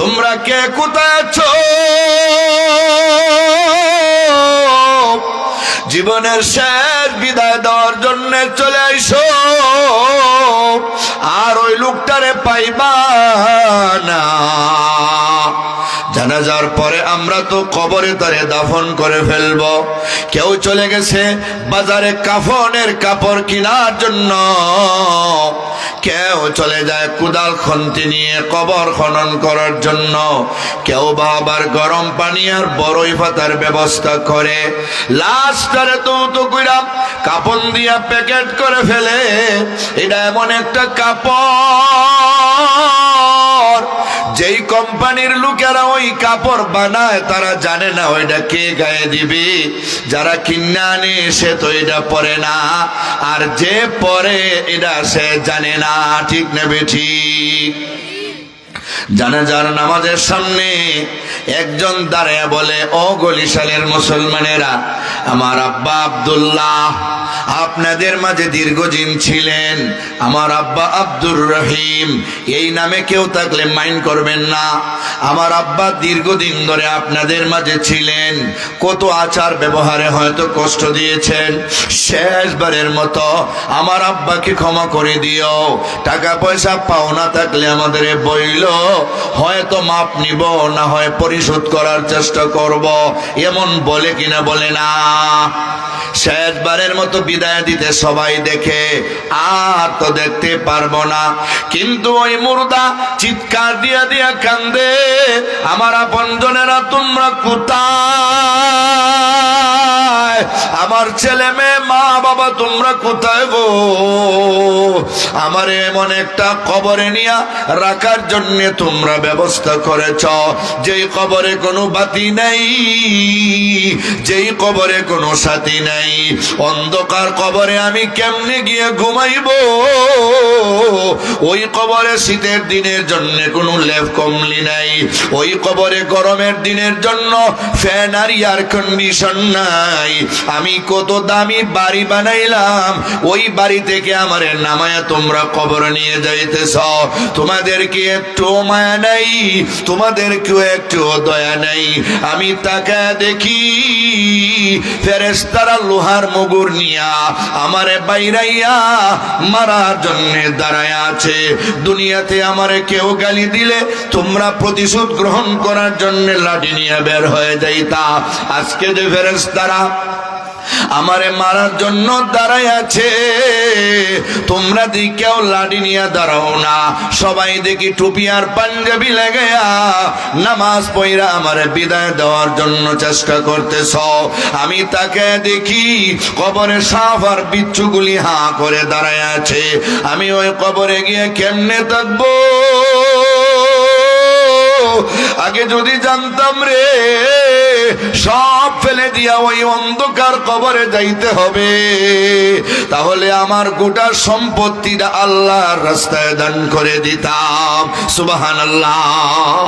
তোমরা কে কোথায় আছো? জীবনের শেষ বিদায় দেওয়ার জন্য চলে আইসো, আর ওই লোকটারে পাইবা না। জানাজার পরে আমরা তো কবরে তারে দাফন করে ফেলবো। কেউ চলে গেছে বাজারে কাফনের কাপড় কেনার জন্য, কেউ চলে যায় কুদাল খন্তি নিয়ে কবর খনন করার জন্য, কেউ বা আবার গরম পানি আর বড়ই পাতার ব্যবস্থা করে লাশটারে তো কইরা কাপন দিয়া প্যাকেট করে ফেলে। এটা এমন একটা কাপড় যেই কোম্পানির লোকেরা ওই কাপড় বানায় তারা জানে না ওইটা কে গায়ে দিবে। যারা কিনা আনে সে তো এটা পরে না, আর যে পরে এটা সে জানে না। ঠিক নেবে ঠিক। জানাজার নামাজের সামনে একজন দাঁড়ায় বলে, ও গলিশালের মুসলমানেরা, আমার আব্বা আব্দুল্লাহ আপনাদের মাঝে দীর্ঘদিন ছিলেন। আমার আব্বা আব্দুর রহিম, এই নামে কেউ থাকলে মাইন্ড করবেন না। আমার আব্বা দীর্ঘদিন ধরে আপনাদের মাঝে ছিলেন, কত আচার ব্যবহারে হয়তো কষ্ট দিয়েছেন। শেষবারের মতো আমার আব্বাকে ক্ষমা করে দিও। টাকা পয়সা পাওনা থাকলে আমাদের বইল, হয়তো মাপ নিব, না হয় পরিশোধ করার চেষ্টা করব। এমন বলে কিনা বলে না? শেষবারের মতো বিদায় দিতে সবাই দেখে, আর তো দেখতে পারবো না। কিন্তু ওই মুর্দা চিৎকার দিয়া দিয়া কান্দে, আমার আপনজনেরা তোমরা কোথায়? আমার ছেলে মেয়ে মা বাবা তোমরা কোথায় গো? আমার এমন একটা কবরে নিয়া রাখার জন্য তোমরা ব্যবস্থা করেছ, যেই কবরে কোনো বাতি নাই, যেই কবরে কোনো সাথী নাই। অন্ধকার কবরে আমি কেমনে গিয়ে ঘুমাইব? ওই কবরে শীতের দিনের জন্য কোনো লেপ কমলি নাই, ওই কবরে গরমের দিনের জন্য ফ্যান আর এয়ার কন্ডিশন নাই। আমি কত দামি বাড়ি বানাইলাম, ওই বাড়ি থেকে আমারে নামায়া তোমরা কবর নিয়ে যাইতেছ। তোমাদের কি একটু মায়া নাই? তোমাদের কেউ একটু দয়া নাই? আমি তাকায় দেখি ফেরেশতারা লোহার মুগুর নিয়া আমারে বাইরাইয়া মারার জন্য দাঁড়ায় আছে। দুনিয়াতে আমারে কেউ গালি দিলে তোমরা প্রতিশোধ গ্রহণ করার জন্য লাঠি নিয়ে বের হয়ে যাইতা। আজকে যে ফেরেশতারা আমারে মারার জন্য দাঁড়ায় আছে, তোমরা দি কেউ লাঠি নিয়ে দাঁড়াও না। সবাই দেখি টুপি আর পাঞ্জাবি লাগায়া নামাজ পড়া আমারে বিদায় দেওয়ার জন্য চেষ্টা করতেছ। আমি তাকে দেখি কবরে সাপ আর বিচ্ছুগুলি হাঁ করে দাঁড়ায় আছে। আমি ওই কবরে গিয়ে কেমনে থাকবো? আগে যদি জানতাম রে, সব ফেলে দিয়া ওই অন্ধকার কবরে যাইতে হবে, তাহলে আমার গোটা সম্পত্তিটা আল্লাহর রাস্তায় দান করে দিতাম। সুবহানাল্লাহ।